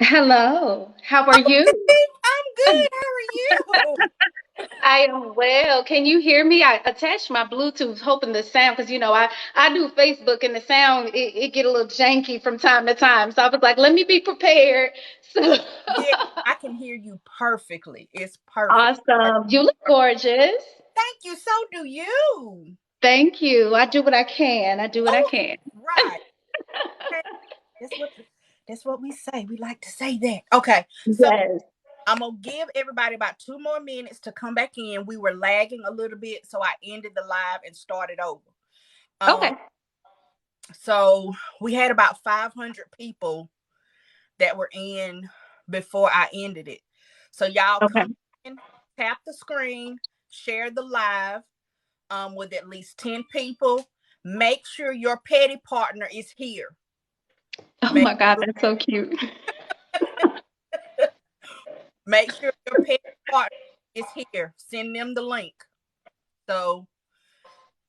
Hello, how are you? I'm good. How are you? I am well. Can you hear me? I attached my Bluetooth, hoping the sound, because I do Facebook and the sound it get a little janky from time to time. So I was like, let me be prepared. So Yeah, I can hear you perfectly. It's perfect. awesome. You look gorgeous. Thank you. So do you. Thank you. I do what I can. I do what I Oh, can. right. Okay. That's what that's what we say. We like to say that. Okay. So Yes. I'm gonna give everybody about 2 more minutes to come back in. We were lagging a little bit, so I ended the live and started over. Um, Okay. so we had about 500 people that were in before I ended it. So y'all Okay. come in, tap the screen, share the live with at least 10 people. Make sure your petty partner is here. Oh Make my God, that's so cute. make sure your petty partner is here. Send them the link. So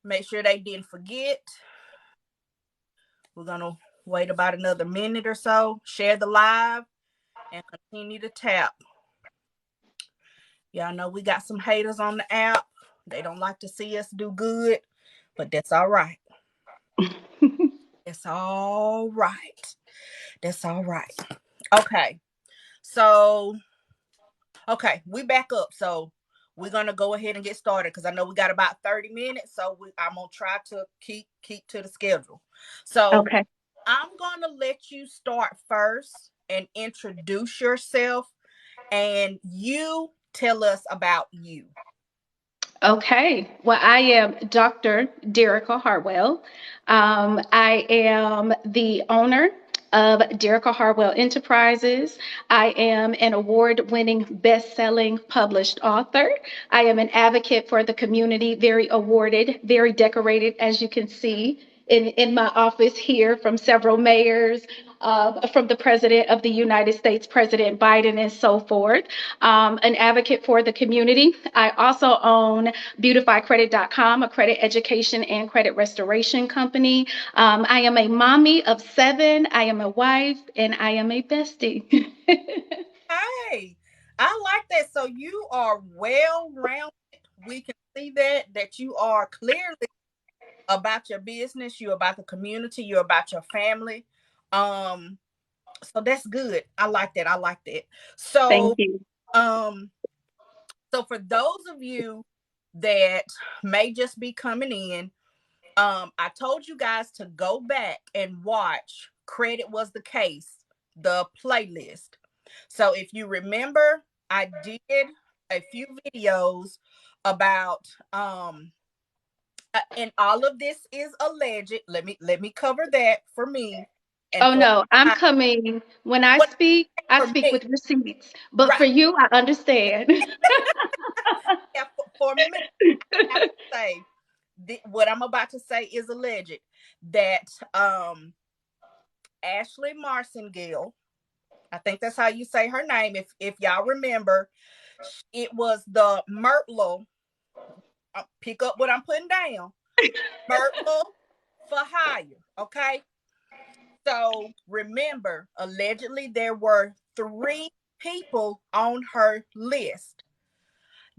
make sure they didn't forget. We're gonna wait about another minute or so. Share the live and continue to tap. Y'all know we got some haters on the app. They don't like to see us do good, but that's all right. It's all right. That's all right. Okay. So, okay, we back up. So, we're gonna go ahead and get started because I know we got about 30 minutes. So I'm gonna try to keep to the schedule. So Okay. I'm gonna let you start first and introduce yourself, and you tell us about you. Okay. Well, I am Dr. Derricka Harwell. I am the owner of Derricka Harwell Enterprises. I am an award winning, best selling published author. I am an advocate for the community, very awarded, very decorated, as you can see in my office here from several mayors, from the President of the United States, President Biden, and so forth. An advocate for the community. I also own BeautifyCredit.com, a credit education and credit restoration company. I am a mommy of seven. I am a wife, and I am a bestie. Hey, I like that. So you are well rounded. We can see that you are clearly about your business, you're about the community, you're about your family. Um, so that's good. I like that. I like that. Thank So, you. um, so for those of you that may just be coming in, I told you guys to go back and watch Credit Was the Case, the playlist. So if you remember, I did a few videos about and all of this is alleged. Let me cover that for me and Oh for no, I'm I, coming. When what I for speak me, with receipts. But for right? you, I understand. Yeah, for me, I have to say what I'm about to say is alleged that Ashley Marcingale, I think that's how you say her name. If y'all remember, it was the Myrtle. Pick up what I'm putting down. Myrtle for hire. Okay. So remember, allegedly there were three people on her list.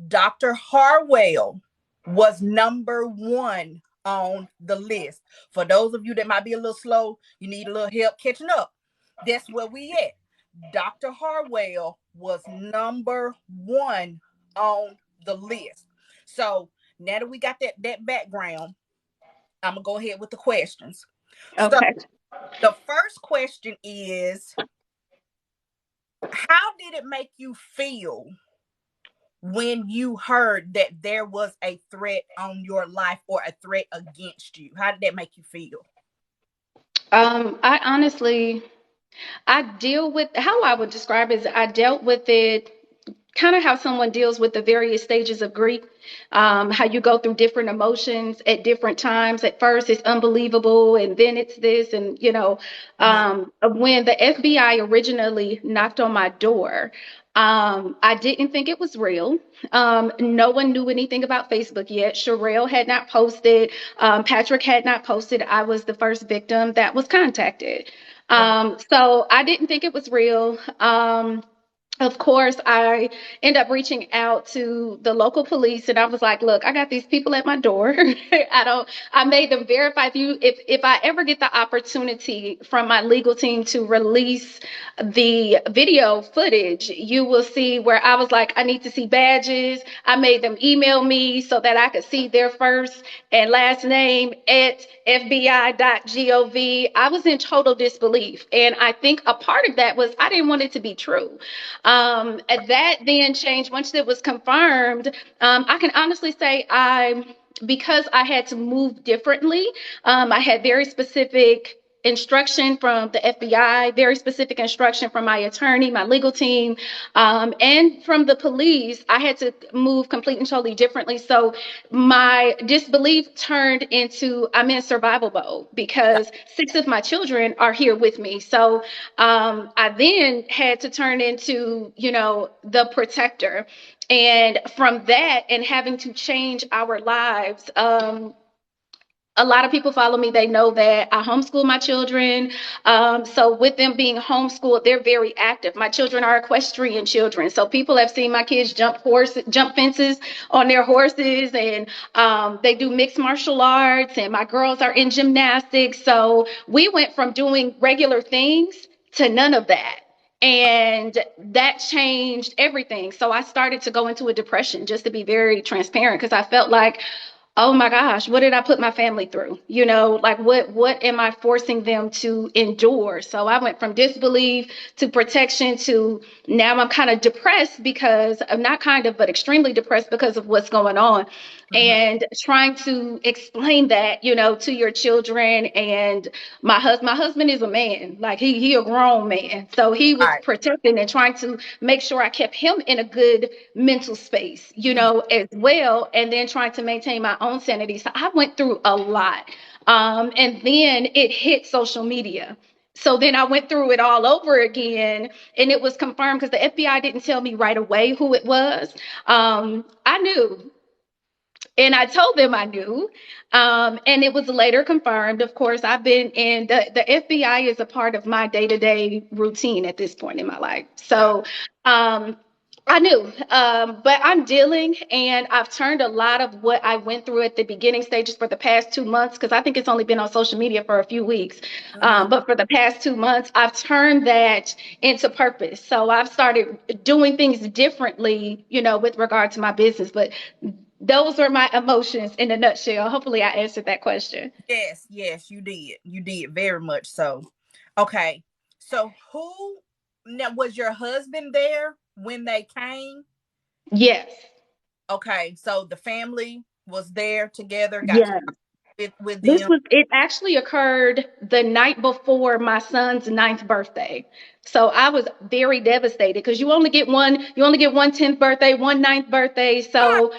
Dr. Harwell was number one on the list. For those of you that might be a little slow, you need a little help catching up. That's where we at. Dr. Harwell was number one on the list. So now that we got that background, I'm gonna go ahead with the questions. So Okay. the first question is, how did it make you feel when you heard that there was a threat on your life or a threat against you? How did that make you feel? I honestly, I deal with how I would describe it is I dealt with it kind of how someone deals with the various stages of grief, how you go through different emotions at different times. At first, it's unbelievable, and then it's this, and Mhm. when the FBI originally knocked on my door, I didn't think it was real. No one knew anything about Facebook yet. Sherelle had not posted. Patrick had not posted. I was the first victim that was contacted. Okay. So I didn't think it was real. Of course, I end up reaching out to the local police, and I was like, "Look, I got these people at my door. I made them verify. If I ever get the opportunity from my legal team to release the video footage, you will see where I was like, I need to see badges. I made them email me so that I could see their first and last name at FBI.gov. I was in total disbelief, and I think a part of that was I didn't want it to be true. That then changed once it was confirmed. I can honestly say because I had to move differently, I had very specific instruction from the FBI, very specific instruction from my attorney, my legal team, and from the police. I had to move completely and totally differently. So my disbelief turned into I'm in survival mode because 6 of my children are here with me. So I then had to turn into, the protector. And from that, and having to change our lives, a lot of people follow me. They know that I homeschool my children. So with them being homeschooled, they're very active. My children are equestrian children. So people have seen my kids jump fences on their horses, and they do mixed martial arts. And my girls are in gymnastics. So we went from doing regular things to none of that. And that changed everything. So I started to go into a depression, just to be very transparent, because I felt like, oh my gosh, what did I put my family through? Like what am I forcing them to endure? So I went from disbelief to protection to now I'm kind of depressed because I'm not kind of, but extremely depressed because of what's going on. Mm-hmm. And trying to explain that, to your children. And my husband is a man, like he a grown man. So he was Right. protecting and trying to make sure I kept him in a good mental space, Mm-hmm. as well, and then trying to maintain my own sanity. So I went through a lot. And then it hit social media. So then I went through it all over again, and it was confirmed because the FBI didn't tell me right away who it was. I knew, and I told them I knew, and it was later confirmed. Of course, I've been in the FBI is a part of my day to day routine at this point in my life. Got So I knew, but I'm dealing, and I've turned a lot of what I went through at the beginning stages for the past 2 months, because I think it's only been on social media for a few weeks. it. Mm-hmm. But for the past 2 months, I've turned that into purpose. So I've started doing things differently, with regard to my business. But those were my emotions in a nutshell. Hopefully, I answered that question. Yes, yes, you did. You did very much so. Okay. So who now was your husband there when they came? Yes. Okay, so the family was there together, got to Yes. with This them. was it actually occurred the night before my son's ninth birthday. So I was very devastated because you only get one 10th birthday, one ninth birthday. Right, So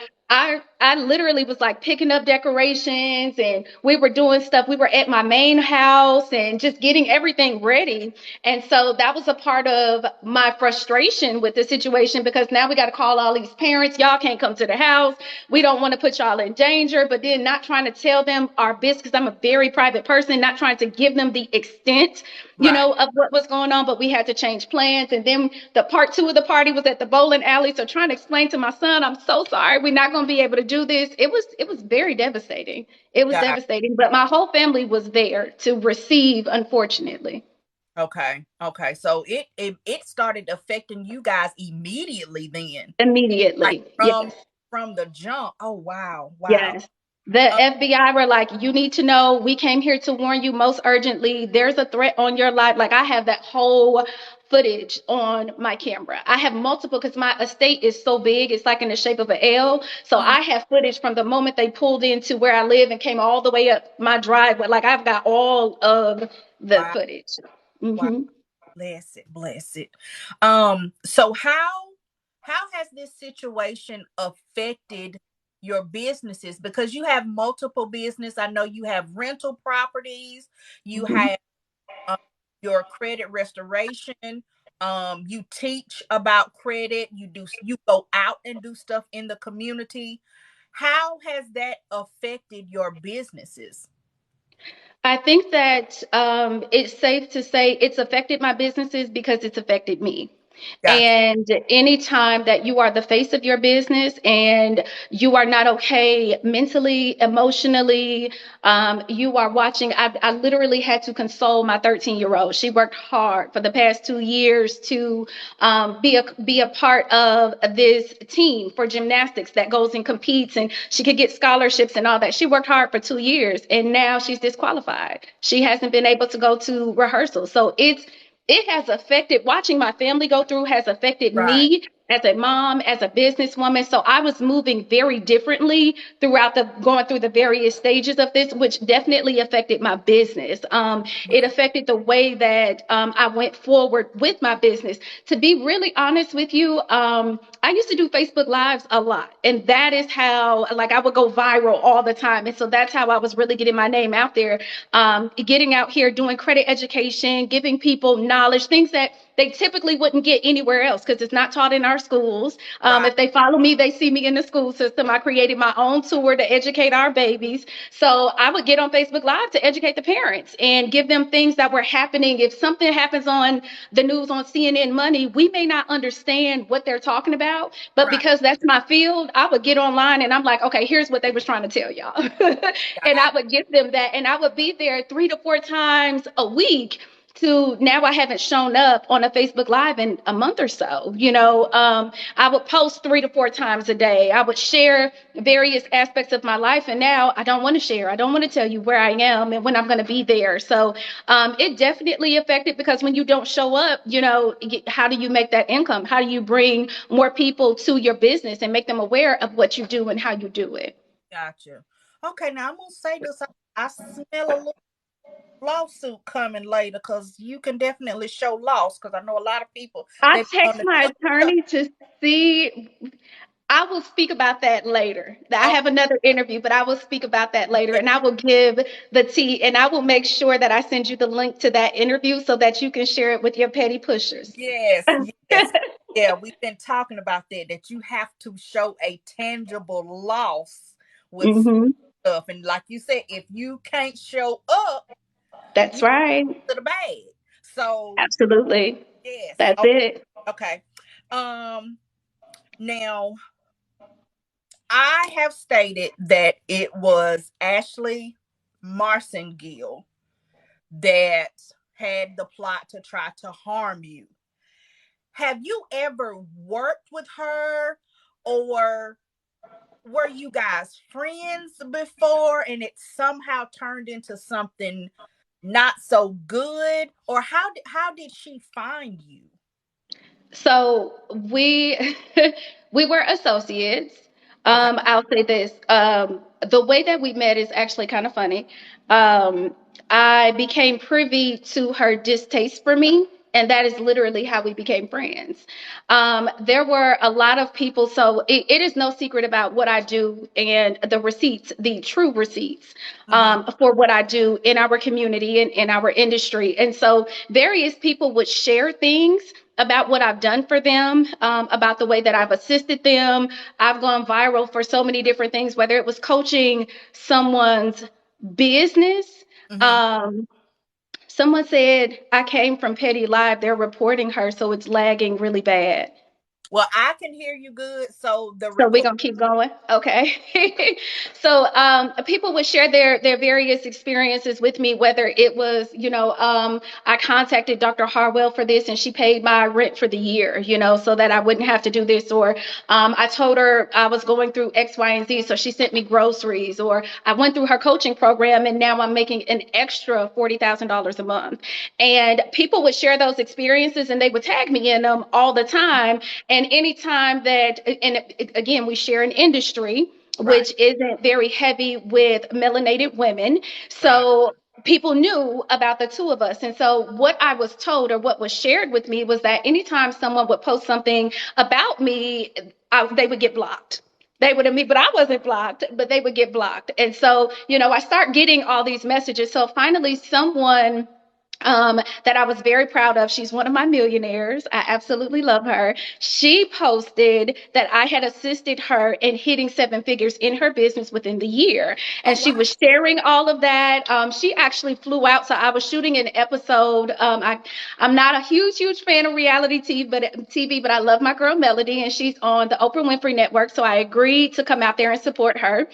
I literally was like picking up decorations, and we were doing stuff. We were at my main house and just getting everything ready. And so that was a part of my frustration with the situation, because now we got to call all these parents. Y'all can't come to the house. We don't want to put y'all in danger, but then not trying to tell them our business, because I'm a very private person, not trying to give them the extent, right. of what was going on. But we had to change plans. And then the part two of the party was at the bowling alley. So trying to explain to my son, I'm so sorry, we're not going to be able to do this. It was very devastating. It was Got devastating. But my whole family was there to receive, unfortunately. okay. Okay. So it started affecting you guys immediately then. Like Immediately. from Yes. from the jump. Oh wow. Wow. Yes. The Uh, FBI were like, you need to know, we came here to warn you most urgently. There's a threat on your life. Like, I have that whole footage on my camera. I have multiple, because my estate is so big, it's like in the shape of an L. So mhm. I have footage from the moment they pulled into where I live and came all the way up my driveway. Like, I've got all of the Wow. footage. Wow. Hmm. Bless it. Bless it. So how has this situation affected your businesses? Because you have multiple business. I know you have rental properties, you Hmm. have uh, your credit restoration. You teach about credit. You go out and do stuff in the community. How has that affected your businesses? I think that it's safe to say it's affected my businesses because it's affected me. Gotcha. And anytime that you are the face of your business and you are not okay mentally, emotionally, you are watching. I literally had to console my 13-year-old. She worked hard for the past 2 years to be a part of this team for gymnastics that goes and competes, and she could get scholarships and all that. She worked hard for 2 years, and now she's disqualified. She hasn't been able to go to rehearsal. So it has affected, watching my family go through has affected Right. me as a mom, as a businesswoman. So I was moving very differently throughout going through the various stages of this, which definitely affected my business. It affected the way that I went forward with my business. To be really honest with you, I used to do Facebook Lives a lot. And that is how, like, I would go viral all the time. And so that's how I was really getting my name out there, getting out here doing credit education, giving people knowledge, things that they typically wouldn't get anywhere else because it's not taught in our schools. Right. If they follow me, they see me in the school system. I created my own tour to educate our babies. So I would get on Facebook Live to educate the parents and give them things that were happening. If something happens on the news on CNN Money, we may not understand what they're talking about, but Right. because that's my field, I would get online and I'm like, okay, here's what they was trying to tell y'all. And I Got would give them that, and I would be there 3 to 4 times a week. To now, I haven't shown up on a Facebook Live in a month or so. I would post 3 to 4 times a day. I would share various aspects of my life, and now I don't want to share. I don't want to tell you where I am and when I'm going to be there. So it definitely affected, because when you don't show up, how do you make that income? How do you bring more people to your business and make them aware of what you do and how you do it? Gotcha. Okay, now I'm gonna say this. I smell a little lawsuit coming later because you can definitely show loss because I know a lot of people I they be on text the my up. attorney to see. I will speak about that later. I Oh, have another interview, but I will speak about that later, and I will give the tea, and I will make sure that I send you the link to that interview so that you can share it with your petty pushers. yes, yes. Yeah, we've been talking about that you have to show a tangible loss with Hmm. stuff. And like you said, if you can't show up, That's you right. to the bag. So Absolutely. yes. That's Oh, it. okay. Um Now I have stated that it was Ashley Marcingill that had the plot to try to harm you. Have you ever worked with her, or were you guys friends before and it somehow turned into something not so good? Or how did she find you? So we we were associates. Okay. I'll say this. The way that we met is actually kind of funny. I became privy to her distaste for me, and that is literally how we became friends. There were a lot of people, so it is no secret about what I do and the receipts, the true receipts, Mm-hmm. for what I do in our community and in our industry. And so various people would share things about what I've done for them, about the way that I've assisted them. I've gone viral for so many different things, whether it was coaching someone's business. Mm-hmm. Um, Someone said I came from Petty Live. They're reporting her, so it's lagging really bad. Well, I can hear you good, so the So we're record. gonna keep going. Okay. So people would share their various experiences with me, whether it was, I contacted Dr. Harwell for this and she paid my rent for the year, so that I wouldn't have to do this. Or I told her I was going through X, Y, and Z, so she sent me groceries. Or I went through her coaching program and now I'm making an extra $40,000 a month. And people would share those experiences and they would tag me in them all the time. And anytime that, and again, we share an industry Right, which isn't very heavy with melanated women. right. So people knew about the two of us. And so what I was told, or what was shared with me, was that anytime someone would post something about me, they would get blocked. They would have me, but I wasn't blocked, but they would get blocked. And so, I start getting all these messages. So finally, someone that I was very proud of. She's one of my millionaires. I absolutely love her. She posted that I had assisted her in hitting seven figures in her business within the year. Oh And wow. she was sharing all of that. She actually flew out. So I was shooting an episode. I'm not a huge fan of reality TV, but I love my girl Melody, and she's on the Oprah Winfrey Network. So I agreed to come out there and support her.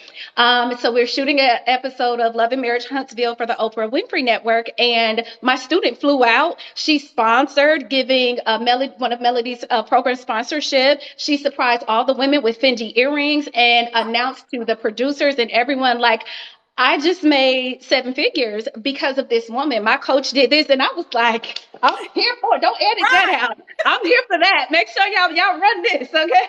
So we're shooting an episode of Love and Marriage Huntsville for the Oprah Winfrey Network, and my student flew out. She sponsored, giving one of Melody's program sponsorship. She surprised all the women with Fendi earrings and announced to the producers and everyone, like, I just made seven figures because of this woman. My coach did this, and I was like, I'm here for it. Don't edit that Right. out. I'm here for that. Make sure y'all run this, okay?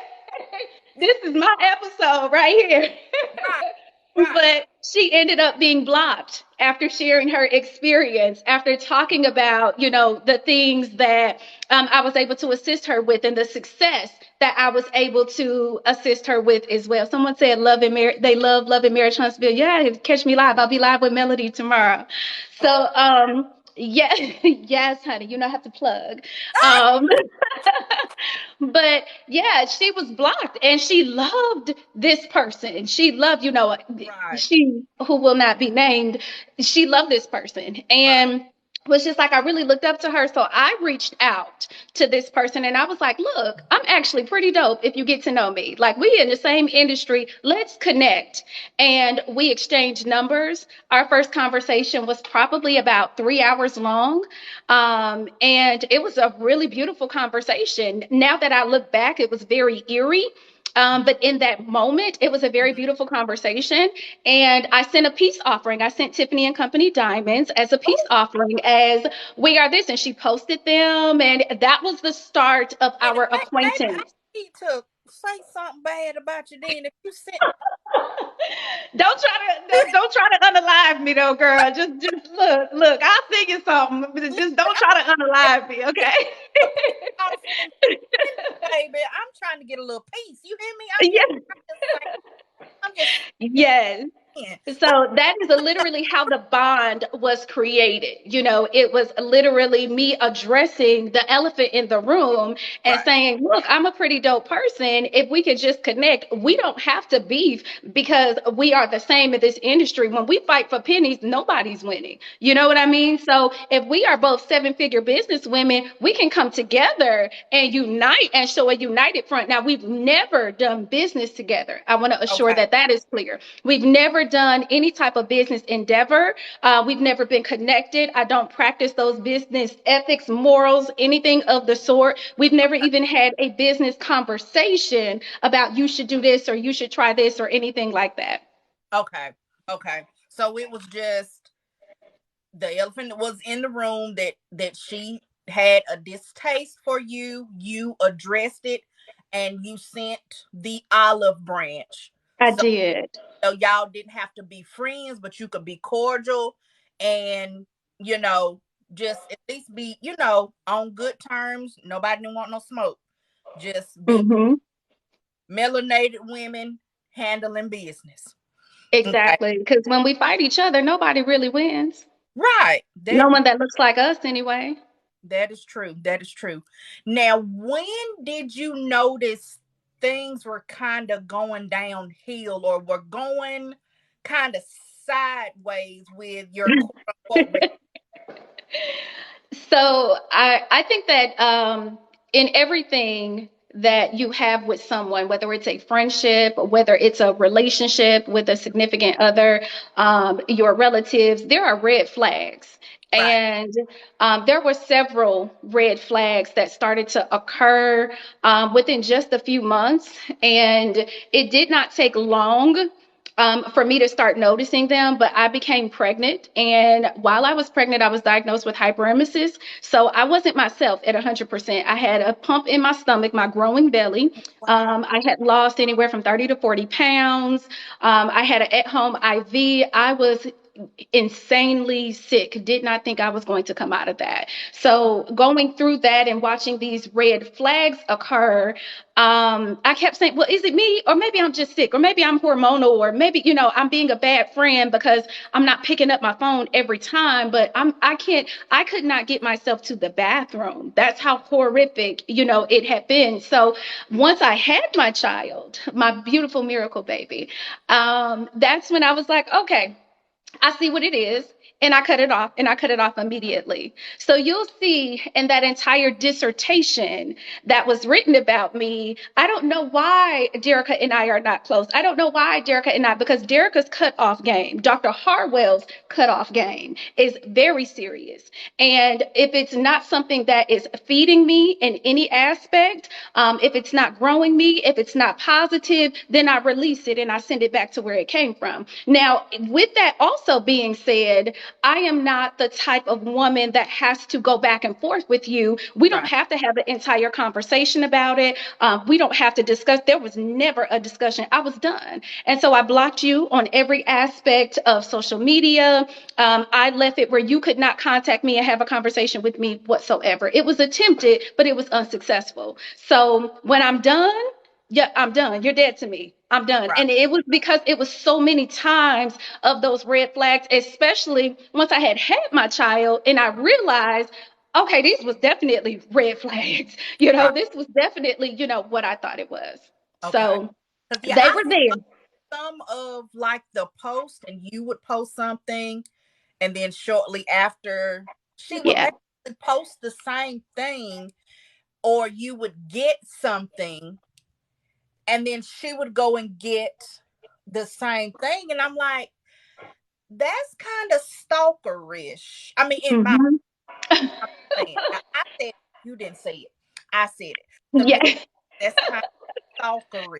This is my episode right here. Right. Right. But she ended up being blocked after sharing her experience, after talking about, the things that I was able to assist her with and the success that I was able to assist her with as well. Someone said they love Love and Marriage Huntsville. Yeah, catch me live. I'll be live with Melody tomorrow. So, Oh. yeah, yes, honey, I have to plug. Um, but yeah, she was blocked and she loved this person. She loved, Right. she who will not be named, she loved this person. Right. And was just like, I really looked up to her. So I reached out to this person and I was like, look, I'm actually pretty dope if you get to know me. Like, we in the same industry, let's connect. And we exchanged numbers. Our first conversation was probably about 3 hours long. And it was a really beautiful conversation. Now that I look back, it was very eerie. But in that moment, it was a very Mhm. beautiful conversation. And I sent a peace offering. I sent Tiffany and Company diamonds as a peace Oh, offering, as we are this. And she posted them. And that was the start of and our maybe I acquaintance. need to say something bad about you then. If you sent Don't try to unalive me though, girl. Just look. I'll sing you something. But just don't try to unalive me, okay? out of friends, baby, I'm trying to get a little peace. You hear me? Yeah. I'm just Yes. saying. So that is literally how the bond was created. It was literally me addressing the elephant in the room and Right. saying, look, I'm a pretty dope person. If we could just connect, we don't have to beef because we are the same in this industry. When we fight for pennies, nobody's winning. You know what I mean? So if we are both seven-figure business women, we can come together and unite and show a united front. Now, we've never done business together. I want to assure Okay. that that is clear. We've never done any type of business endeavor. We've never been connected. I don't practice those business ethics, morals, anything of the sort. We've never even had a business conversation about you should do this or you should try this or anything like that. Okay. Okay. So it was just the elephant that was in the room that she had a distaste for you. You addressed it, and you sent the olive branch. I So did. y'all didn't have to be friends, but you could be cordial, and you know, just at least be on good terms. Nobody didn't want no smoke. Just be Hmm. melanated women handling business. Okay. Exactly. Because when we fight each other, nobody really wins. Right. No one that looks like us, anyway. That is true. That is true. Now, when did you notice things were kind of going downhill or were going kind of sideways with your quote unquote So I think that in everything that you have with someone, whether it's a friendship, whether it's a relationship with a significant other, your relatives, there are red flags. right? And there were several red flags that started to occur within just a few months. And it did not take long for me to start noticing them, but I became pregnant. And while I was pregnant, I was diagnosed with hyperemesis. So I wasn't myself at 100%. I had a pump in my stomach, my growing belly. Wow. I had lost anywhere from 30 to 40 pounds. I had an at home IV. I was insanely sick, did not think I was going to come out of that. So going through that and watching these red flags occur, I kept saying, well, is it me? Or maybe I'm just sick, or maybe I'm hormonal, or maybe, I'm being a bad friend because I'm not picking up my phone every time. But I could not get myself to the bathroom. That's how horrific, it had been. So once I had my child, my beautiful miracle baby, that's when I was like, okay, I see what it is. And I cut it off, and I cut it off immediately. So you'll see in that entire dissertation that was written about me, I don't know why Derricka and I are not close. I don't know why Derricka and I, because Derricka's cutoff game, Dr. Harwell's cutoff game is very serious. And if it's not something that is feeding me in any aspect, if it's not growing me, if it's not positive, then I release it and I send it back to where it came from. Now, with that also being said, I am not the type of woman that has to go back and forth with you. We don't Right. have to have an entire conversation about it. We don't have to discuss. There was never a discussion. I was done. And so I blocked you on every aspect of social media. I left it where you could not contact me and have a conversation with me whatsoever. It was attempted, but it was unsuccessful. So when I'm done, yeah, I'm done. You're dead to me. I'm done. Right. And it was because it was so many times of those red flags, especially once I had my child and I realized, okay, these was definitely red flags. Right. This was definitely, what I thought it was. Okay. So Because yeah, they I were see there. some of like the post, and you would post something, and then shortly after, she would Yeah. basically post the same thing, or you would get something, and then she would go and get the same thing, and I'm like, that's kind of stalkerish. I mean, in my Hmm. saying, I said, you didn't say it. I said it. To me, Yeah. that's kind of stalkerish.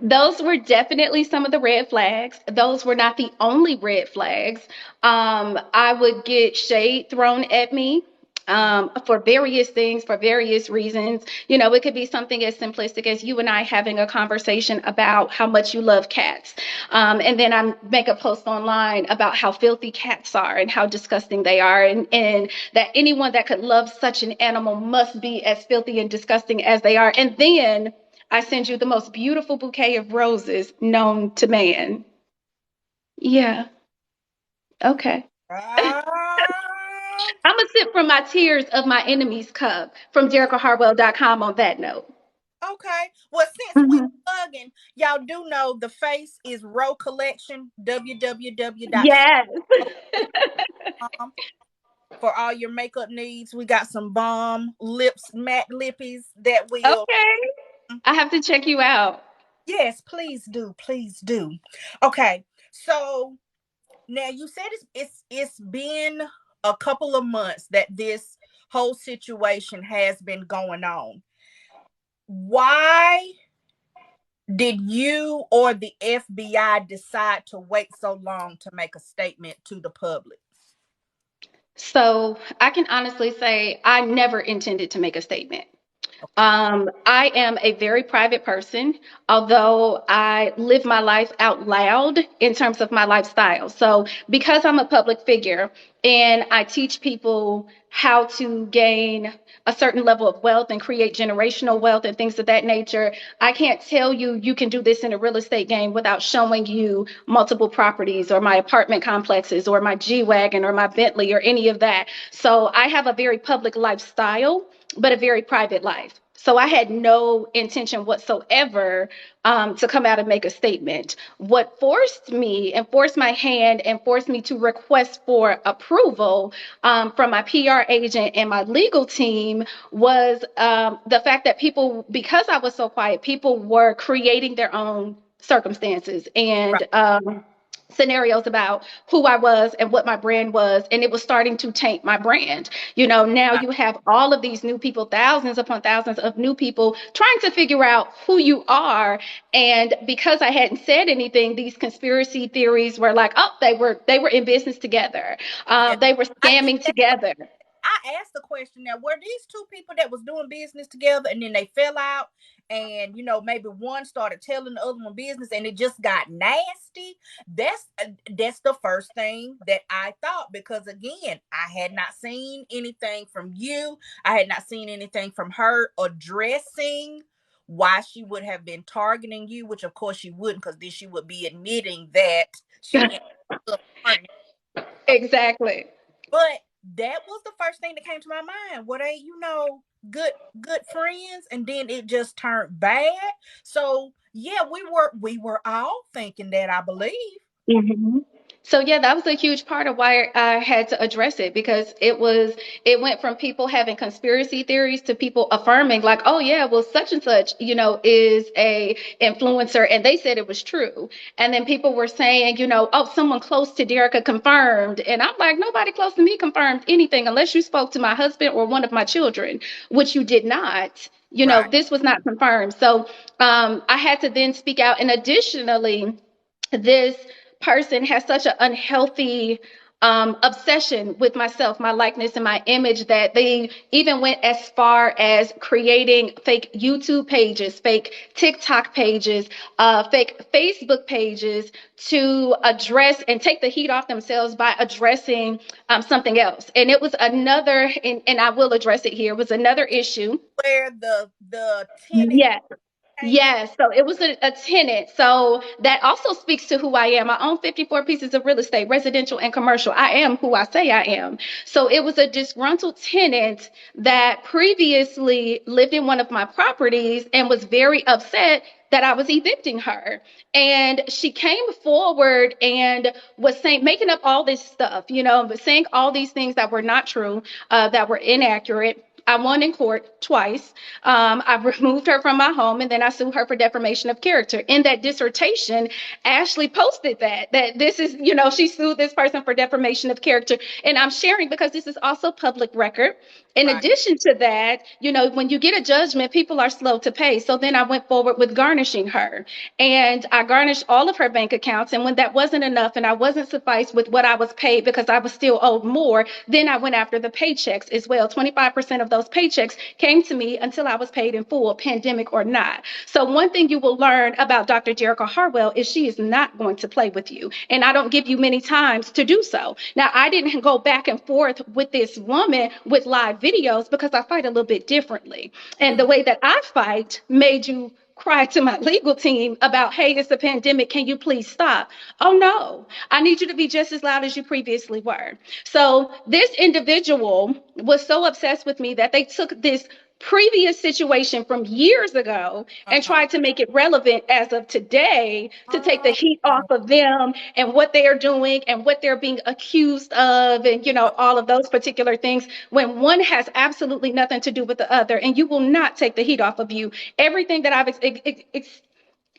Those were definitely some of the red flags. Those were not the only red flags. I would get shade thrown at me for various things, for various reasons. It could be something as simplistic as you and I having a conversation about how much you love cats. And then I make a post online about how filthy cats are and how disgusting they are, and that anyone that could love such an animal must be as filthy and disgusting as they are. And then I send you the most beautiful bouquet of roses known to man. Yeah. Okay. Ah, I'm going to sip from my tears of my enemy's cup from DerrickaHarwell.com on that note. okay. Well, since we Mhm. plugging, y'all do know the face is Row Collection, Yes. www.com. For all your makeup needs. We got some bomb lips, matte lippies that will. Okay. I have to check you out. Yes, please do. Please do. Okay. So now you said it's been a couple of months that this whole situation has been going on. Why did you or the FBI decide to wait so long to make a statement to the public? So I can honestly say I never intended to make a statement. Okay. I am a very private person, although I live my life out loud in terms of my lifestyle. So, because I'm a public figure and I teach people how to gain a certain level of wealth and create generational wealth and things of that nature, I can't tell you you can do this in a real estate game without showing you multiple properties or my apartment complexes or my G Wagon or my Bentley or any of that. So, I have a very public lifestyle but a very private life. So I had no intention whatsoever to come out and make a statement. What forced me and forced my hand and forced me to request for approval from my PR agent and my legal team was the fact that people, because I was so quiet, people were creating their own circumstances Right. and scenarios about who I was and what my brand was, and it was starting to taint my brand. Now Right. you have all of these new people, thousands upon thousands of new people trying to figure out who you are. And because I hadn't said anything, these conspiracy theories were like, oh, they were in business together. Yeah. They were I get scamming that. together. asked the question now, were these two people that was doing business together and then they fell out and maybe one started telling the other one business and it just got nasty? That's the first thing that I thought, because again, I had not seen anything from you. I had not seen anything from her addressing why she would have been targeting you, which of course she wouldn't, because then she would be admitting that she ended up targeting. Exactly. But that was the first thing that came to my mind. Were they, good friends, and then it just turned bad? So yeah, we were all thinking that, I believe. Mhm. So yeah, that was a huge part of why I had to address it, because it went from people having conspiracy theories to people affirming like, oh yeah, well such and such, is a influencer and they said it was true. And then people were saying, oh, someone close to Derricka confirmed. And I'm like, nobody close to me confirmed anything unless you spoke to my husband or one of my children, which you did not. Right. This was not confirmed. So I had to then speak out. And additionally, this person has such an unhealthy obsession with myself, my likeness, and my image that they even went as far as creating fake YouTube pages, fake TikTok pages, fake Facebook pages to address and take the heat off themselves by addressing something else. And it was another, and I will address it here, was another issue. Where the tenant Yes. came in. Yes, so it was a tenant. So that also speaks to who I am. I own 54 pieces of real estate, residential and commercial. I am who I say I am. So it was a disgruntled tenant that previously lived in one of my properties and was very upset that I was evicting her. And she came forward and was saying, making up all this stuff, but saying all these things that were not true, that were inaccurate. I won in court twice. I removed her from my home, and then I sued her for defamation of character. In that dissertation, Ashley posted that this is, she sued this person for defamation of character. And I'm sharing because this is also public record. In Right. addition to that, when you get a judgment, people are slow to pay. So then I went forward with garnishing her, and I garnished all of her bank accounts. And when that wasn't enough and I wasn't sufficed with what I was paid because I was still owed more, then I went after the paychecks as well. 25% of those paychecks came to me until I was paid in full, pandemic or not. So one thing you will learn about Dr. Derricka Harwell is she is not going to play with you. And I don't give you many times to do so. Now, I didn't go back and forth with this woman with live videos because I fight a little bit differently. And the way that I fight made you cry to my legal team about, hey, it's a pandemic. Can you please stop? Oh, no. I need you to be just as loud as you previously were. So this individual was so obsessed with me that they took this previous situation from years ago and Uh-huh. tried to make it relevant as of today to take the Oh, heat off of them and what they are doing and what they're being accused of, and all of those particular things, when one has absolutely nothing to do with the other. And you will not take the heat off of you. Everything that I've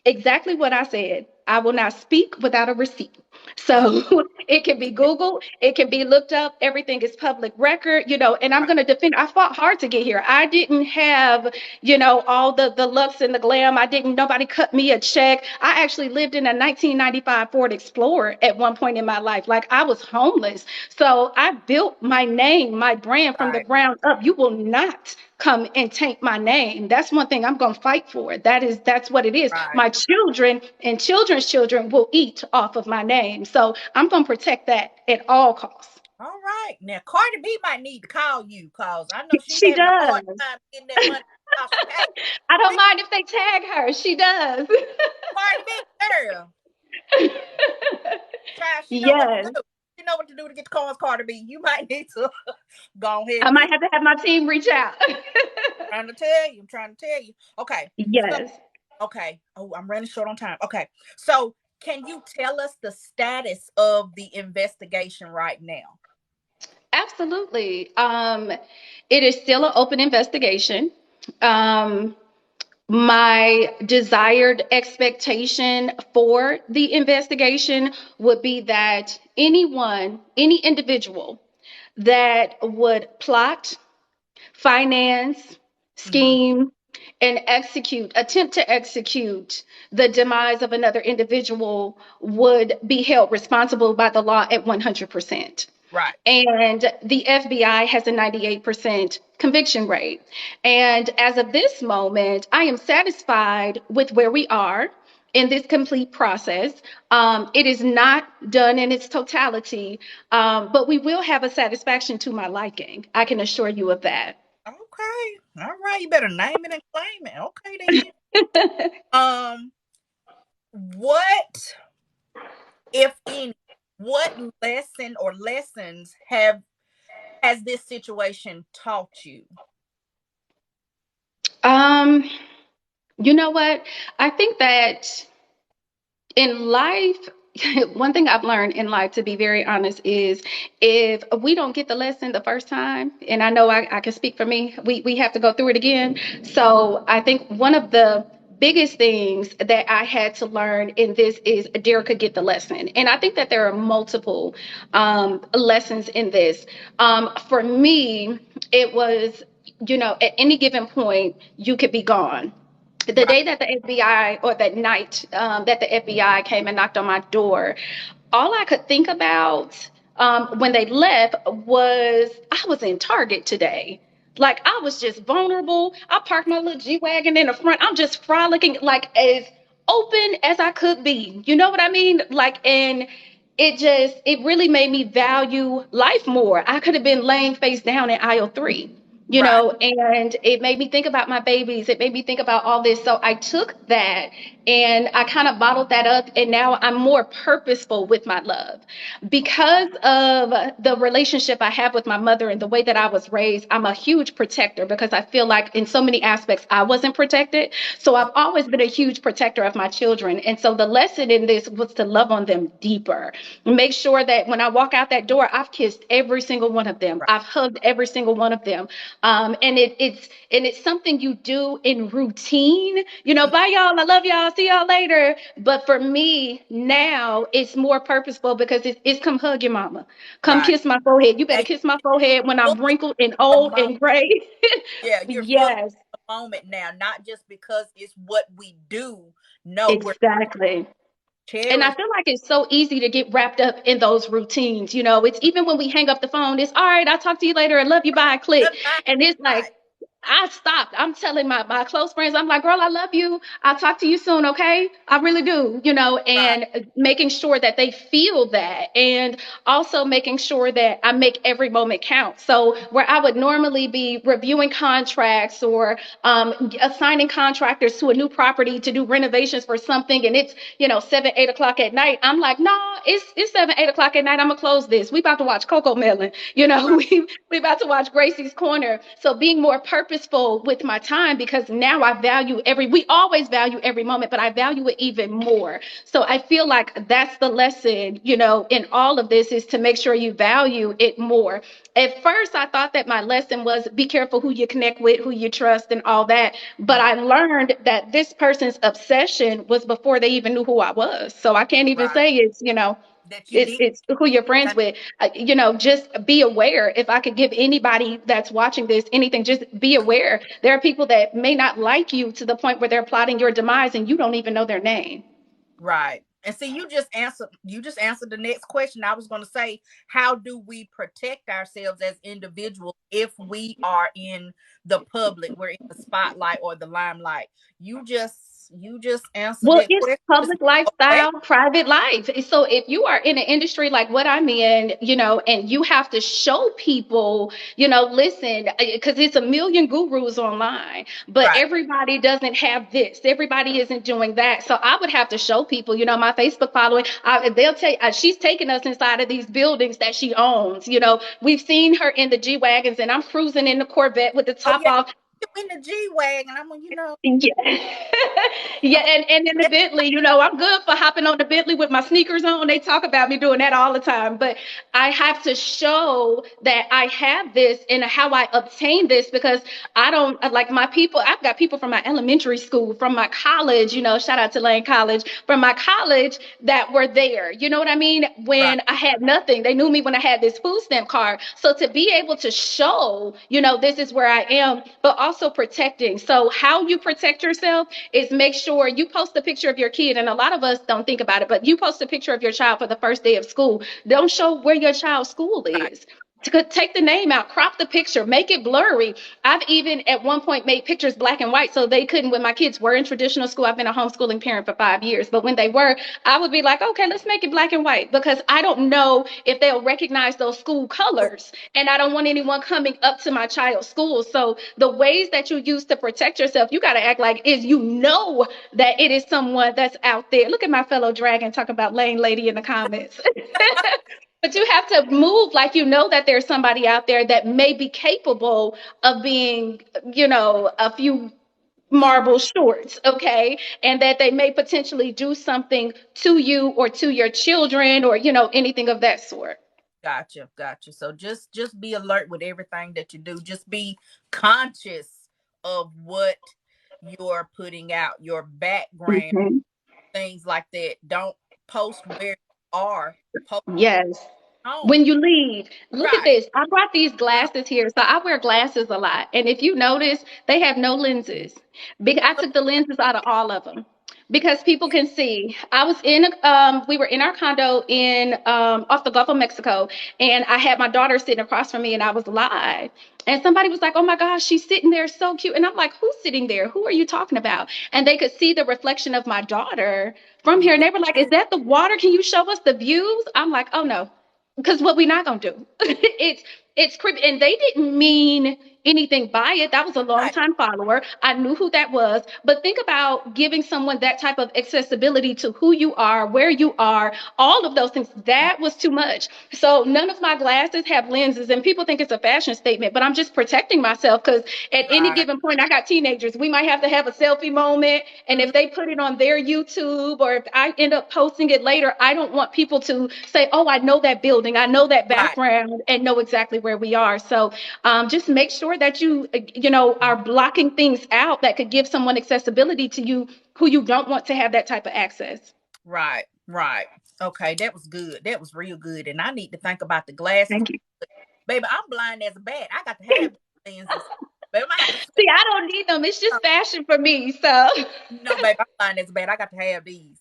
exactly what I said. I will not speak without a receipt. So it can be Googled, it can be looked up. Everything is public record, and I'm right. going to defend. I fought hard to get here. I didn't have, all the lux and the glam. Nobody cut me a check. I actually lived in a 1995 Ford Explorer at one point in my life. Like, I was homeless. So I built my name, my brand from the Right. ground up. You will not come and taint my name. That's one thing I'm going to fight for. That's what it is. Right. My children and children's children will eat off of my name. So I'm going to protect that at all costs. All right. Now Cardi B might need to call you, cause I know she She having a hard does. time getting that money. Hey, I don't mind if they tag her. She does. Cardi B, girl, child, she know what to Yes. do. She know what to do to get the calls, Cardi B. You might need to go ahead I and might get. have to have my team reach out. Trying to tell you. I'm trying to tell you. Okay. So, Yes. okay. Oh, I'm running short on time. Okay. So, can you tell us the status of the investigation right now? Absolutely. It is still an open investigation. Um, my desired expectation for the investigation would be that any individual that would plot, finance, Mm-hmm. scheme, and attempt to execute the demise of another individual would be held responsible by the law at 100%. Right. And the FBI has a 98% conviction rate. And as of this moment, I am satisfied with where we are in this complete process. It is not done in its totality, but we will have a satisfaction to my liking. I can assure you of that. Okay. All right. You better name it and claim it. Okay then. Um, what, if any, what lesson or lessons have has this situation taught you? um, you know what? I think that in life, one thing I've learned in life, to be very honest, is if we don't get the lesson the first time, and I know I can speak for me, we have to go through it again. So I think one of the biggest things that I had to learn in this is Derricka get the lesson. And I think that there are multiple lessons in this. For me, it was, at any given point, you could be gone. The Right. day that the FBI, or that night that the FBI came and knocked on my door, all I could think about when they left was I was in Target today. Like, I was just vulnerable. I parked my little G Wagon in the front. I'm just frolicking, like as open as I could be. You know what I mean? Like, and it really made me value life more. I could have been laying face down in aisle three, Right. and it made me think about my babies. It made me think about all this. So I took that and I kind of bottled that up. And now I'm more purposeful with my love because of the relationship I have with my mother and the way that I was raised. I'm a huge protector because I feel like in so many aspects I wasn't protected. So I've always been a huge protector of my children. And so the lesson in this was to love on them deeper. Make sure that when I walk out that door, I've kissed every single one of them. Right. I've hugged every single one of them. And it's something you do in routine. Bye y'all. I love y'all. See y'all later. But for me now, it's more purposeful because it's come hug your mama. Come Right. kiss my forehead. You better And kiss my forehead when I'm fully wrinkled and the old moment. and gray. Yeah, you're fully Yes, the moment now, not just because it's what we do. No, we're exactly. And I cherish. feel like it's so easy to get wrapped up in those routines. It's even when we hang up the phone, it's all right, I'll talk to you later. I love you. Bye. Click. And it's like, Right. I stopped. I'm telling my close friends, I'm like, girl, I love you. I'll talk to you soon, okay? I really do, Right. and making sure that they feel that. And also making sure that I make every moment count. So where I would normally be reviewing contracts or assigning contractors to a new property to do renovations for something, and it's, 7, 8 o'clock at night, I'm like, no, it's 7, 8 o'clock at night. I'm gonna close this. We about to watch Coco Melon. Right. We about to watch Gracie's Corner. So being more purposeful with my time, because now I value we always value every moment, but I value it even more. So I feel like that's the lesson, in all of this, is to make sure you value it more. At first, I thought that my lesson was be careful who you connect with, who you trust, and all that. But I learned that this person's obsession was before they even knew who I was. So I can't even Right. say it's, That you it's need it's who you're friends that. with. Just be aware. If I could give anybody that's watching this anything, just be aware. There are people that may not like you to the point where they're plotting your demise and you don't even know their name. Right. And see, you just answered the next question. I was going to say, how do we protect ourselves as individuals if we are in the public, we're in the spotlight or the limelight? You just answered Well, that it's question. Just public okay. lifestyle, private life. So if you are in an industry like what I'm in, and you have to show people, listen, because it's a million gurus online, but Right. everybody doesn't have this. Everybody isn't doing that. So I would have to show people, my Facebook following. They'll tell you she's taking us inside of these buildings that she owns. We've seen her in the G wagons, and I'm cruising in the Corvette with the Oh top yeah, off. you in the G wagon. Yeah. Yeah, I'm and in the Bentley, I'm good for hopping on the Bentley with my sneakers on. They talk about me doing that all the time, but I have to show that I have this and how I obtain this, because I don't like my people. I've got people from my elementary school, from my college, shout out to Lane College, from my college that were there. You know what I mean? right. When I had nothing, they knew me when I had this food stamp card. So to be able to show, this is where I am, but also also protecting. So how you protect yourself is make sure you post a picture of your kid. And a lot of us don't think about it, but you post a picture of your child for the first day of school. Don't show where your child's school Right. is. Take the name out, crop the picture, make it blurry. I've even at one point made pictures black and white so they couldn't, when my kids were in traditional school, I've been a homeschooling parent for 5 years, but when they were, I would be like, okay, let's make it black and white because I don't know if they'll recognize those school colors. And I don't want anyone coming up to my child's school. So the ways that you use to protect yourself, you got to act like is you know that it is someone that's out there. Look at my fellow dragon talking about Lane Lady in the comments. But you have to move like you know that there's somebody out there that may be capable of being, a few marble shorts, okay? And that they may potentially do something to you or to your children or, anything of that sort. Gotcha, gotcha. So just be alert with everything that you do. Just be conscious of what you're putting out, your background, Mhm. things like that. Don't post where you are. Post Yes. home. When you leave, look at Right. this. I brought these glasses here. So I wear glasses a lot. And if you notice, they have no lenses. I took the lenses out of all of them because people can see. We were in our condo in off the Gulf of Mexico, and I had my daughter sitting across from me, and I was live. And somebody was like, "Oh my gosh, she's sitting there so cute." And I'm like, "Who's sitting there? Who are you talking about?" And they could see the reflection of my daughter from here. And Yeah. they were like, "Is that the water? Can you show us the views?" I'm like, "Oh no, because what we not gonna do?" It's creepy, and they didn't mean anything by it. That was a long Right. time follower. I knew who that was. But think about giving someone that type of accessibility to who you are, where you are, all of those things. That was too much. So none of my glasses have lenses, and people think it's a fashion statement, but I'm just protecting myself because at any Right. given point, I got teenagers. We might have a selfie moment, and Mhm. if they put it on their YouTube or if I end up posting it later, I don't want people to say, "Oh, I know that building, I know that Right. background," and know exactly where we are. So just make sure that you are blocking things out that could give someone accessibility to you who you don't want to have that type of access. Right. Right. Okay, that was good. That was real good. And I need to think about the glasses. Thank you. Baby, I'm blind as a bat. I got to have lenses. Baby, I might have to See, I don't need them. It's just fashion for me. So no, baby, I'm blind as a bat. I got to have these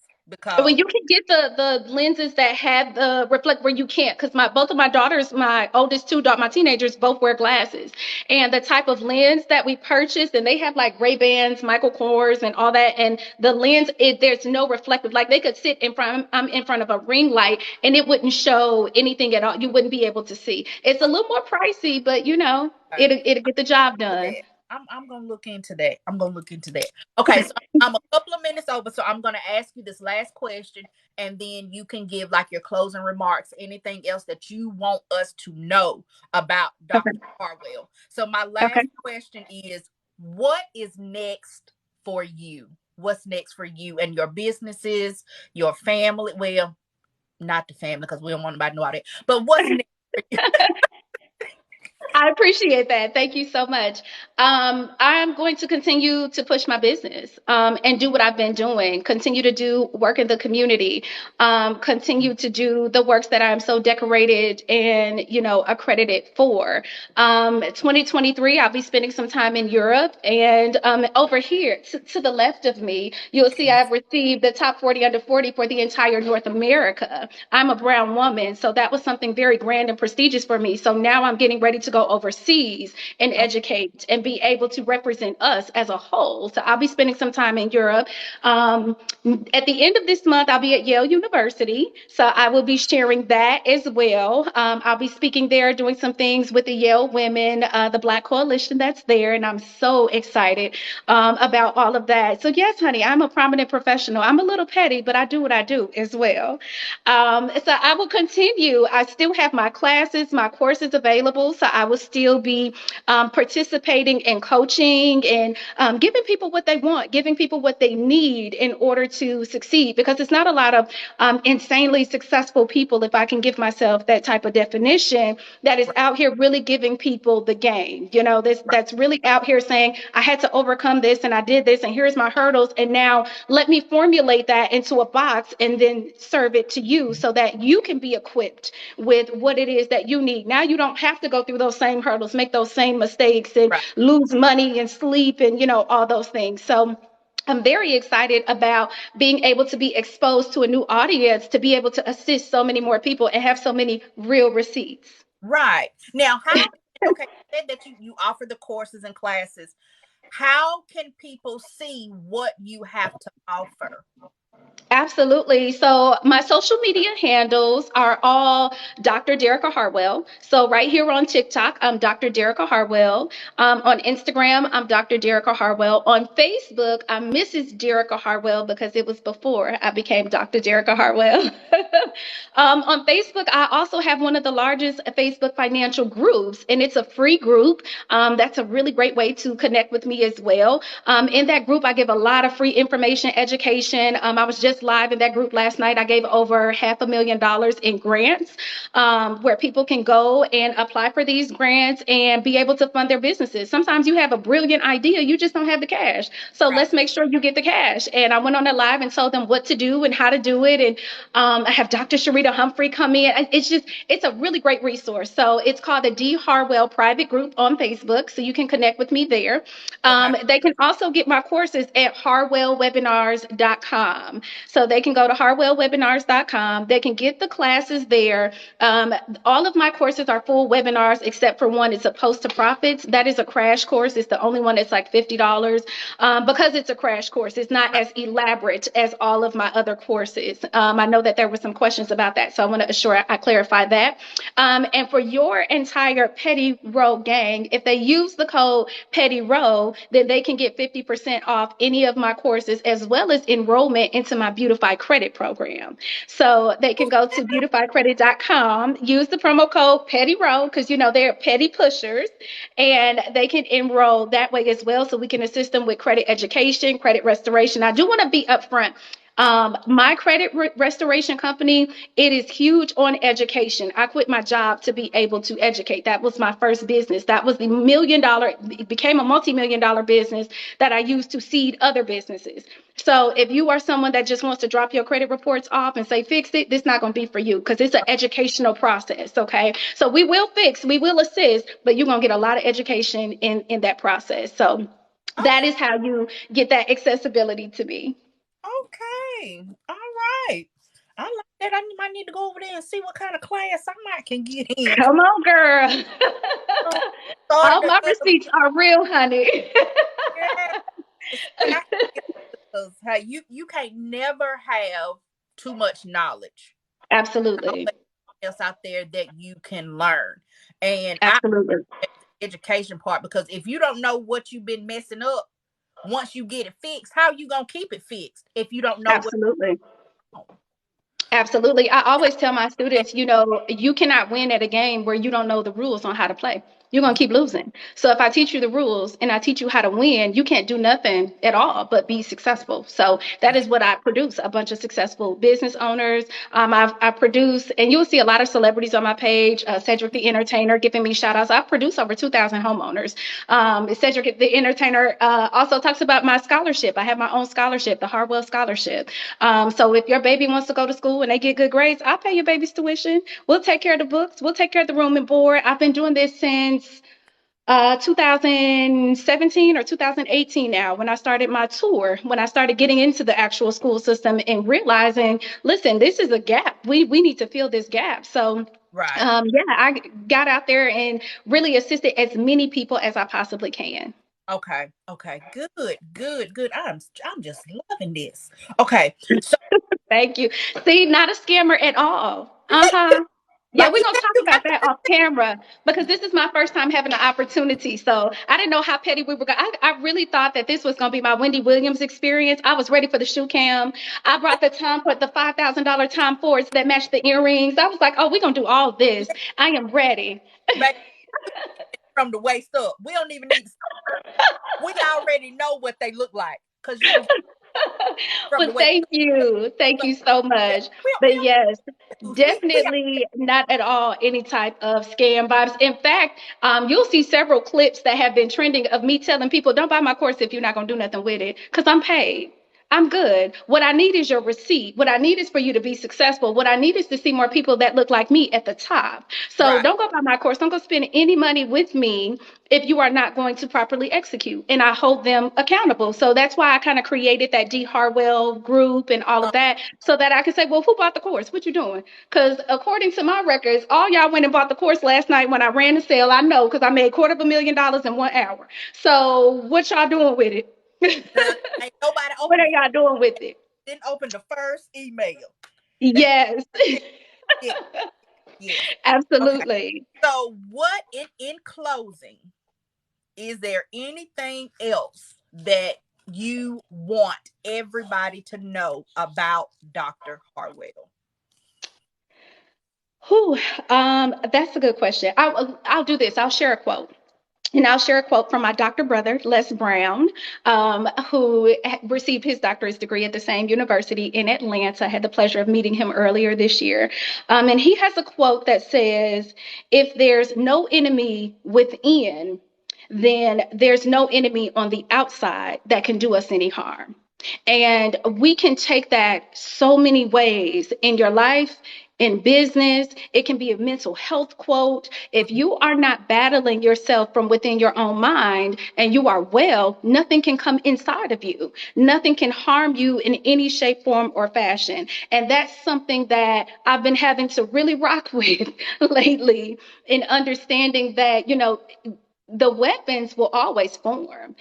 well, because you can get the lenses that have the reflect where you can't, because my both of my daughters, my oldest two my teenagers, both wear glasses, and the type of lens that we purchased, and they have like Ray Bans, Michael Kors, and all that, and the lens, there's no reflective. Like they could sit in front, I'm in front of a ring light, and it wouldn't show anything at all. You wouldn't be able to see. It's a little more pricey, but it'll get the job done. that. I'm gonna look into that. I'm gonna look into that. Okay, so I'm a couple of minutes over, so I'm gonna ask you this last question, and then you can give like your closing remarks, anything else that you want us to know about Dr. Okay. Harwell. So my Okay. last question is, what is next for you? What's next for you and your businesses, your family? Well, not the family because we don't want anybody to know all that. But what's next for you? I appreciate that. Thank you so much. I'm going to continue to push my business and do what I've been doing. Continue to do work in the community. Continue to do the works that I'm so decorated and accredited for. 2023, I'll be spending some time in Europe, and over here to the left of me, you'll see I've received the top 40 under 40 for the entire North America. I'm a brown woman, so that was something very grand and prestigious for me. So now I'm getting ready to go overseas and Oh, educate and be able to represent us as a whole. So I'll be spending some time in Europe. Um, at the end of this month, I'll be at Yale University. So I will be sharing that as well. I'll be speaking there, doing some things with the Yale Women, the Black Coalition that's there. And I'm so excited about all of that. So, yes, honey, I'm a prominent professional. I'm a little petty, but I do what I do as well. So I will continue. I still have my classes, my courses available. So I will still be participating in coaching and giving people what they want, giving people what they need in order to succeed. Because it's not a lot of insanely successful people, if I can give myself that type of definition, that is right, out here really giving people the game. right, That's really out here saying, I had to overcome this and I did this, and here's my hurdles. And now let me formulate that into a box and then serve it to you so that you can be equipped with what it is that you need. Now you don't have to go through those those same hurdles, make those same mistakes, and Right. lose money and sleep and, all those things. So I'm very excited about being able to be exposed to a new audience, to be able to assist so many more people and have so many real receipts. Right. Now, how, okay, you said that you offer the courses and classes. How can people see what you have to offer? Absolutely. So my social media handles are all Dr. Derricka Harwell. So right here on TikTok, I'm Dr. Derricka Harwell. On Instagram, I'm Dr. Derricka Harwell. On Facebook, I'm Mrs. Derricka Harwell because it was before I became Dr. Derricka Harwell. On Facebook, I also have one of the largest Facebook financial groups, and it's a free group. That's a really great way to connect with me as well. In that group, I give a lot of free information, education. I was just live in that group last night. I gave over $500,000 in grants, where people can go and apply for these grants and be able to fund their businesses. Sometimes you have a brilliant idea, you just don't have the cash. So Right. let's make sure you get the cash. And I went on that live and told them what to do and how to do it. And I have Dr. Sharita Humphrey come in. It's a really great resource. So it's called the D. Harwell Private Group on Facebook. So you can connect with me there. Okay. They can also get my courses at harwellwebinars.com. So they can go to harwellwebinars.com. They can get the classes there. All of my courses are full webinars except for one. It's a Post to Profits. That is a crash course. It's the only one that's like $50, because it's a crash course. It's not as elaborate as all of my other courses. I know that there were some questions about that, so I want to assure I clarify that. And for your entire PettyRo gang, if they use the code PettyRo, then they can get 50% off any of my courses, as well as enrollment into my Beautify Credit program. So they can go to beautifycredit.com, use the promo code PettyRo, because they're petty pushers, and they can enroll that way as well, so we can assist them with credit education, credit restoration. I do want to be upfront. My credit restoration company, it is huge on education. I quit my job to be able to educate. That was my first business. That was the it became a multi-million dollar business that I used to seed other businesses. So if you are someone that just wants to drop your credit reports off and say, fix it, this is not going to be for you, because it's an educational process. Okay. So we will fix, we will assist, but you're going to get a lot of education in that process. So that Okay. is how you get that accessibility to me. Okay. All right. I like that. I might need to go over there and see what kind of class I might can get in. Come on, girl. Start All my the receipts are real, honey. yeah. See, I because hey, you can't never have too much knowledge. Absolutely. Always else out there that you can learn, and I Absolutely. the education part, because if you don't know what you've been messing up, once you get it fixed, how you gonna keep it fixed if you don't know what's Absolutely. wrong? Absolutely. I always tell my students, you cannot win at a game where you don't know the rules on how to play. You're going to keep losing. So if I teach you the rules and I teach you how to win, you can't do nothing at all but be successful. So that is what I produce, a bunch of successful business owners. I produce, and you'll see a lot of celebrities on my page, Cedric the Entertainer giving me shout outs. I've produced over 2,000 homeowners. Cedric the Entertainer also talks about my scholarship. I have my own scholarship, the Hartwell Scholarship. So if your baby wants to go to school and they get good grades, I'll pay your baby's tuition. We'll take care of the books. We'll take care of the room and board. I've been doing this since 2017 or 2018 now, when I started my tour, when I started getting into the actual school system and realizing, listen, this is a gap. We need to fill this gap. So Right. yeah, I got out there and really assisted as many people as I possibly can. Okay. Okay. Good. Good. Good. I'm just loving this. Okay. So Thank you. See, not a scammer at all. Uh-huh. Yeah, like we're you gonna said, talk you got about that off camera, because this is my first time having an opportunity. So I didn't know how petty we were going. I really thought that this was gonna be my Wendy Williams experience. I was ready for the shoe cam. I brought the Tom for the $5,000 Tom Fords that matched the earrings. I was like, oh, we're gonna do all this. I am ready. back from the waist up. We don't even need. We already know what they look like because you was from Well, the waist thank up. you. Thank So, you so yeah, much. we But yes, we definitely not at all any type of scam vibes. In fact, you'll see several clips that have been trending of me telling people, don't buy my course if you're not going to do nothing with it, because I'm paid. I'm good. What I need is your receipt. What I need is for you to be successful. What I need is to see more people that look like me at the top. So Right. don't go buy my course. Don't go spend any money with me if you are not going to properly execute. And I hold them accountable. So that's why I kind of created that D Harwell group and all of that so that I can say, well, who bought the course? What you doing? Because according to my records, all y'all went and bought the course last night when I ran the sale. I know because I made $250,000 in 1 hour. So what y'all doing with it? Ain't nobody What opened are y'all doing with it? didn't open the first email. That Yes, yes, yes. Okay. absolutely. So what in closing, is there anything else that you want everybody to know about Dr. Hartwell? Whew, that's a good question. I'll do this. I'll share a quote. And I'll share a quote from my doctor brother, Les Brown, who received his doctorate degree at the same university in Atlanta. I had the pleasure of meeting him earlier this year. And he has a quote that says, if there's no enemy within, then there's no enemy on the outside that can do us any harm. And we can take that so many ways in your life, in business. It can be a mental health quote. If you are not battling yourself from within your own mind and you are well, nothing can come inside of you. Nothing can harm you in any shape, form, or fashion. And that's something that I've been having to really rock with lately in understanding that, the weapons will always form.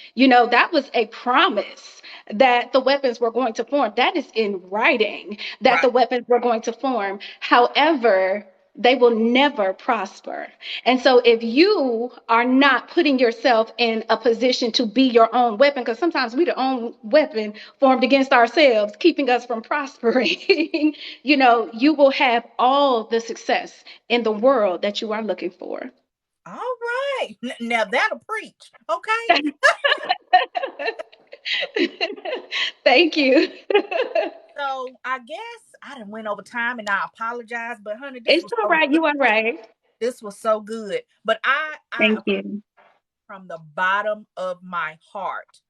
That was a promise that the weapons were going to form. That is in writing that Right. the weapons were going to form. However, they will never prosper. And so if you are not putting yourself in a position to be your own weapon, because sometimes we the own weapon formed against ourselves, keeping us from prospering, you will have all the success in the world that you are looking for. All right. Now that'll preach. Okay. Thank you. So I guess I done went over time and I apologize, but honey, this It's was all so right. good. You are right. This was so good. But I Thank you. from the bottom of my heart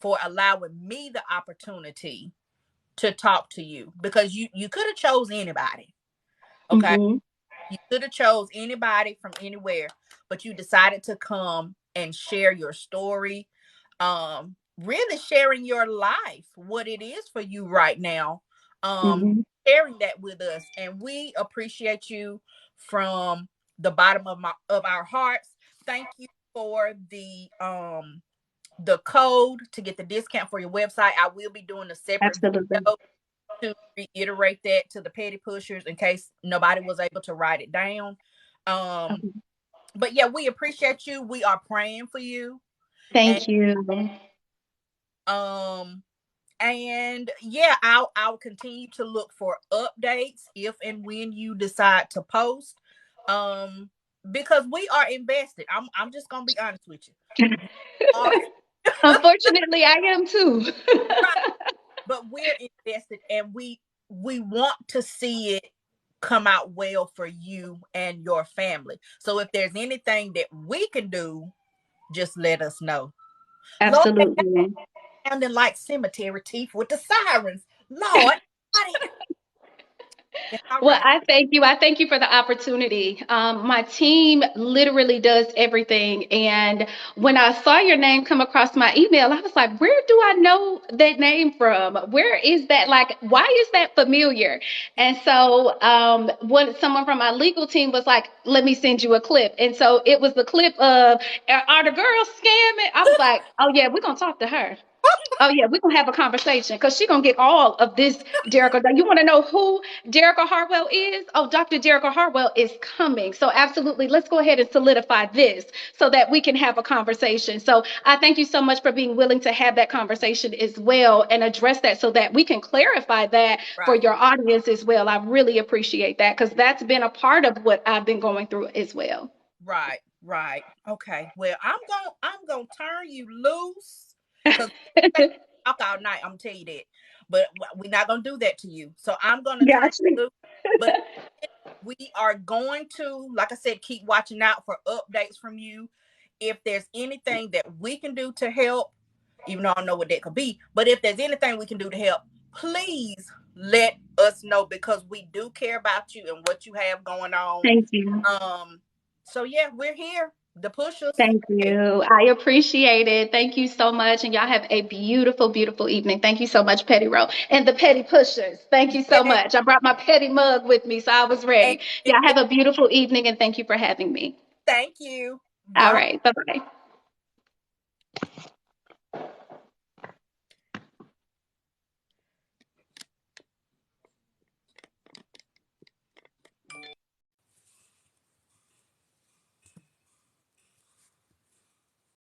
for allowing me the opportunity to talk to you, because you could have chose anybody. Okay. Hmm. You could have chose anybody from anywhere, but you decided to come and share your story. Really sharing your life, what it is for you right now. Hmm. Sharing that with us, and we appreciate you from the bottom of our hearts. Thank you for the code to get the discount for your website. I will be doing a separate Absolutely. video to reiterate that to the petty pushers in case nobody was able to write it down. Um, Okay. but yeah, we appreciate you. We are praying for you. And Thank you. um and yeah, I'll continue to look for updates if and when you decide to post. Um because we are invested. I'm just gonna be honest with you. We are Unfortunately, I am too. right, but we're invested, and we want to see it come out well for you and your family. So if there's anything that we can do, just let us know. Lord, Absolutely. sounding like cemetery teeth with the sirens. Lord, it's all Well, right. I thank you. I thank you for the opportunity. My team literally does everything. And when I saw your name come across my email, I was like, where do I know that name from? Where is that? Like, why is that familiar? And so when someone from my legal team was like, let me send you a clip. And so it was the clip of, are the girls scamming? I was like, oh, yeah, we're going to talk to her. Oh yeah, we're gonna have a conversation because she's gonna get all of this, Derricka. You want to know who Derricka Harwell is? Oh, Dr. Derricka Harwell is coming. So absolutely, let's go ahead and solidify this so that we can have a conversation. So I thank you so much for being willing to have that conversation as well and address that so that we can clarify that for Right, your audience as well. I really appreciate that because that's been a part of what I've been going through as well. right, right. Okay. Well, I'm gonna turn you loose because talk all night. I'm gonna tell you that, but we're not gonna do that to you. So I'm gonna turn Gotcha. you loose. But we are going to, like I said, keep watching out for updates from you. If there's anything that we can do to help, even though I don't know what that could be. But if there's anything we can do to help, please let us know, because we do care about you and what you have going on. Thank you. So yeah, we're here. The pushers. Thank Hey, you. I appreciate it. Thank you so much. And y'all have a beautiful, beautiful evening. Thank you so much, PettyRo. And the Petty Pushers. Thank you so yeah, much. I brought my petty mug with me, so I was ready. and Y'all have a beautiful evening and thank you for having me. thank you. All Bye. right. Bye bye.